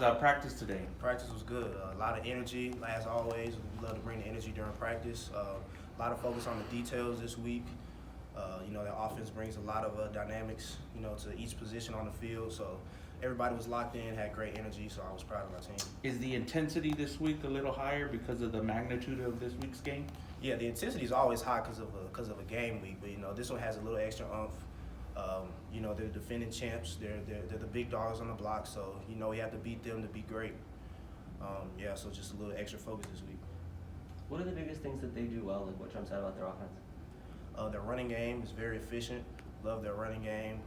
Practice today. Practice was good. A lot of energy, as always. We love to bring the energy during practice. A lot of focus on the details this week. The offense brings a lot of dynamics, to each position on the field. So everybody was locked in, had great energy. So I was proud of my team. Is the intensity this week a little higher because of the magnitude of this week's game? Yeah, the intensity is always high because of a game week. But this one has a little extra oomph. They're defending champs. They're the big dogs on the block. So we have to beat them to be great. So just a little extra focus this week. What are the biggest things that they do well? Like what jumps out about their offense? Their running game is very efficient. Love their running game.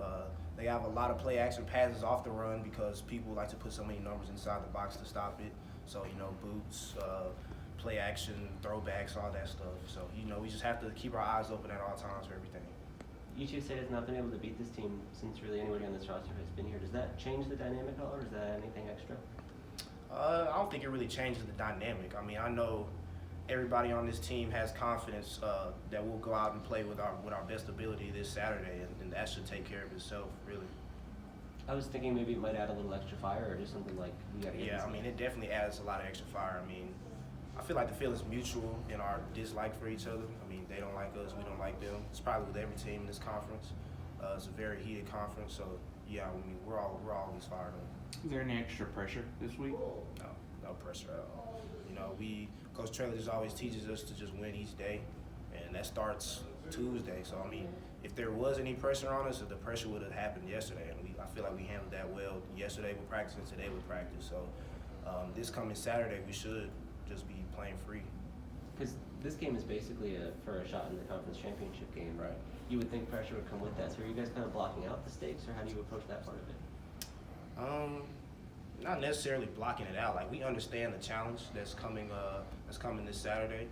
They have a lot of play action passes off the run because people like to put so many numbers inside the box to stop it. So boots, play action, throwbacks, all that stuff. So we just have to keep our eyes open at all times for everything. You two say has not been able to beat this team since really anybody on this roster has been here. Does that change the dynamic at all, or is that anything extra? I don't think it really changes the dynamic. I mean, I know everybody on this team has confidence that we'll go out and play with our best ability this Saturday, and that should take care of itself, really. I was thinking maybe it might add a little extra fire, or just something like we got to get. Yeah, I mean, it definitely adds a lot of extra fire. I mean, I feel like the feel is mutual in our dislike for each other. I mean, they don't like us, we don't like them. It's probably with every team in this conference. It's a very heated conference, so yeah, I mean, we're always fired up. Is there any extra pressure this week? No pressure at all. Coach Traylor just always teaches us to just win each day, and that starts Tuesday. So I mean, if there was any pressure on us, the pressure would have happened yesterday, and I feel like we handled that well yesterday with practice and today with practice. So this coming Saturday, we should just be playing free. Because this game is basically for a shot in the conference championship game. Right. You would think pressure would come with that. So are you guys kind of blocking out the stakes, or how do you approach that part of it? Not necessarily blocking it out. Like, we understand the challenge that's coming this Saturday,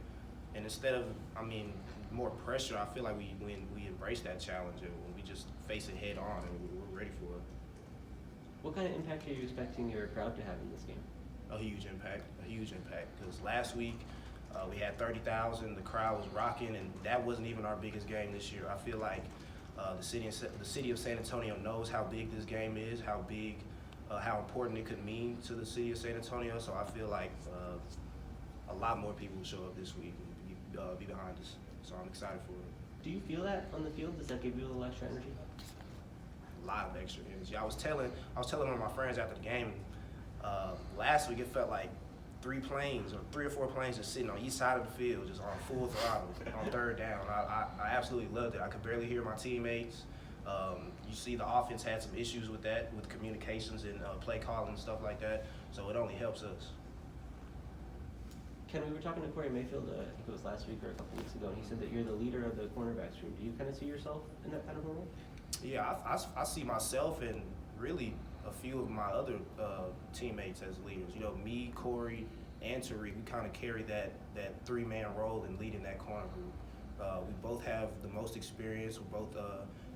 and instead of more pressure, I feel like we embrace that challenge and we just face it head on, and we're ready for it. What kind of impact are you expecting your crowd to have in this game? A huge impact. Because last week we had 30,000. The crowd was rocking, and that wasn't even our biggest game this year. I feel like the city of San Antonio knows how big this game is, how important it could mean to the city of San Antonio. So I feel like a lot more people will show up this week and be behind us. So I'm excited for it. Do you feel that on the field? Does that give you a little extra energy? A lot of extra energy. I was telling one of my friends after the game. Last week it felt like 3 or 4 planes just sitting on each side of the field, just on full throttle on third down. I absolutely loved it. I could barely hear my teammates. You see the offense had some issues with that, with communications and play calling and stuff like that, so it only helps us. Ken, we were talking to Corey Mayfield, I think it was last week or a couple weeks ago, and he said that you're the leader of the cornerbacks room. Do you kind of see yourself in that kind of role? Yeah, I see myself and really a few of my other teammates as leaders. Me, Corey, and Tariq, we kind of carry that 3-man role in leading that corner group. We both have the most experience.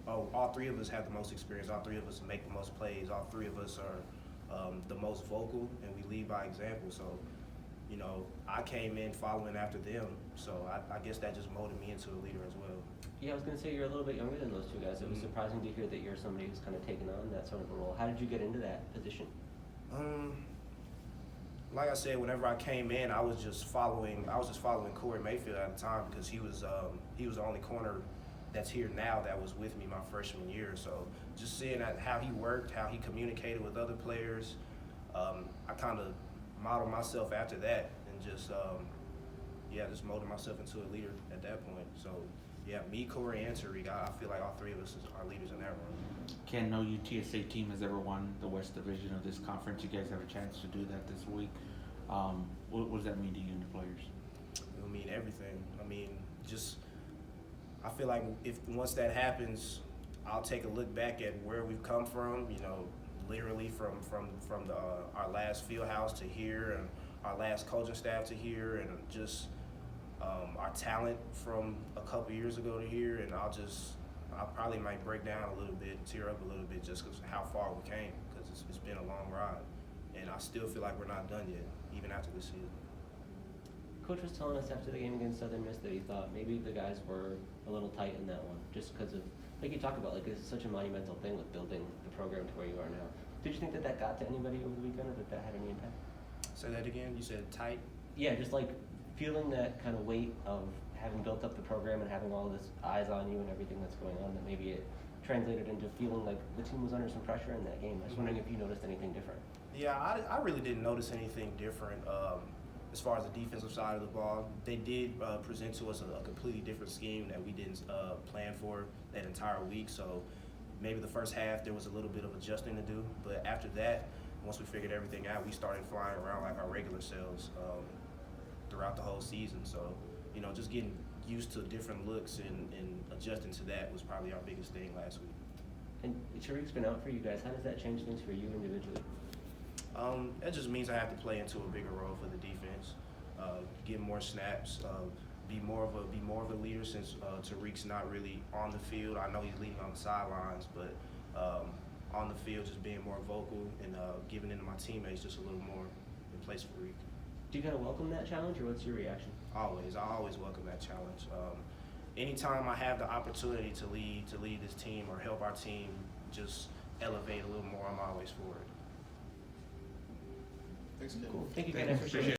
All 3 of us have the most experience. All 3 of us make the most plays. All 3 of us are the most vocal, and we lead by example. So, I came in following after them. So I guess that just molded me into a leader as well. Yeah, I was going to say you're a little bit younger than those 2 guys. It was surprising to hear that you're somebody who's kind of taken on that sort of a role. How did you get into that position? Like I said, whenever I came in, I was just following Corey Mayfield at the time because he was the only corner that's here now that was with me my freshman year. So just seeing how he worked, how he communicated with other players, I kind of modeled myself after that, and just molded myself into a leader at that point. So yeah, me, Corey, and Tariq, I feel like all 3 of us are leaders in that room. Ken, no UTSA team has ever won the West Division of this conference. You guys have a chance to do that this week. What does that mean to you and the players? It'll mean everything. I feel like once that happens, I'll take a look back at where we've come from. Literally from our last field house to here, and our last coaching staff to here, and just our talent from a couple years ago to here, and I probably might break down a little bit, tear up a little bit, just because how far we came, because it's been a long ride, and I still feel like we're not done yet, even after this season. Coach was telling us after the game against Southern Miss that he thought maybe the guys were a little tight in that one, just because of, like you talk about, like it's such a monumental thing with building the program to where you are now. Did you think that that got to anybody over the weekend, or that had any impact? Say that again. You said tight. Yeah, just like feeling that kind of weight of having built up the program and having all this eyes on you and everything that's going on, that maybe it translated into feeling like the team was under some pressure in that game. I was wondering if you noticed anything different. Yeah, I really didn't notice anything different. As far as the defensive side of the ball, they did present to us a completely different scheme that we didn't plan for that entire week. So maybe the first half there was a little bit of adjusting to do, but after that, once we figured everything out, we started flying around like our regular selves throughout the whole season. So, you know, just getting used to different looks and adjusting to that was probably our biggest thing last week. And Tariq's been out for you guys. How does that change things for you individually? That just means I have to play into a bigger role for the defense, get more snaps, be more of a leader since Tariq's not really on the field. I know he's leading on the sidelines, but on the field, just being more vocal and giving into my teammates just a little more in place for Tariq. Do you kind of welcome that challenge, or what's your reaction? Always, I always welcome that challenge. Anytime I have the opportunity to lead this team or help our team just elevate a little more, I'm always for it. Thanks again. Cool. Thank you, guys. I appreciate it.